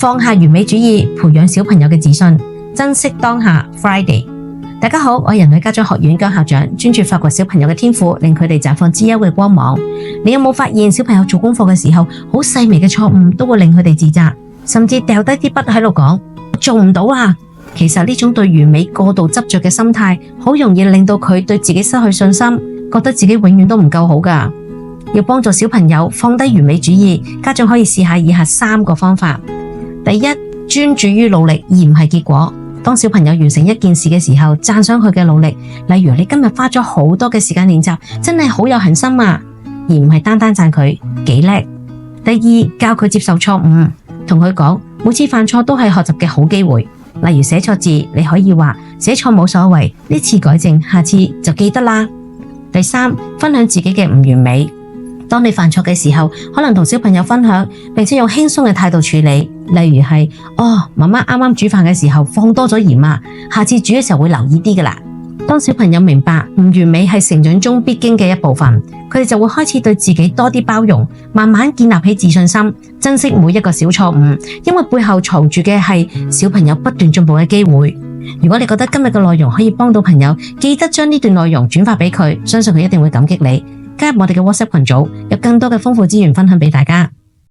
放下完美主義，培養小朋友嘅自信，珍惜當下。Friday， 大家好，我係人類家長學院姜校長，專注發掘小朋友嘅天賦，令佢哋綻放資優嘅光芒。你有冇發現小朋友做功課嘅時候，好細微嘅錯誤都會令佢哋自責，甚至掉低啲筆喺度講我做唔到啊？其實呢種對完美過度執着嘅心態，好容易令到佢對自己失去信心，覺得自己永遠都唔夠好㗎。要幫助小朋友放低完美主義，家長可以試下以下3個方法。第一，專注於努力而唔係結果。當小朋友完成一件事嘅時候，讚賞佢嘅努力，例如你今日花咗好多嘅時間練習，真係好有恒心啊，而唔係單單讚佢幾叻。第二，教佢接受錯誤，同佢講每次犯錯都係學習嘅好機會。例如寫錯字，你可以話寫錯冇所謂，呢次改正，下次就記得啦。第三，分享自己嘅唔完美。當你犯錯嘅時候，可能同小朋友分享，並且用輕鬆嘅態度處理。例如係媽媽啱啱煮飯嘅時候放多咗鹽啊，下次煮嘅時候會留意啲㗎喇。當小朋友明白唔完美係成長中必經嘅一部分，佢哋就會開始對自己多啲包容，慢慢建立起自信心，珍惜每一個小錯誤，因為背後藏住嘅係小朋友不斷進步嘅機會。如果你覺得今日嘅內容可以幫到朋友，記得將呢段內容轉發俾佢，相信佢一定會感激你。加入我哋嘅 WhatsApp 群組，有更多嘅豐富資源分享俾大家。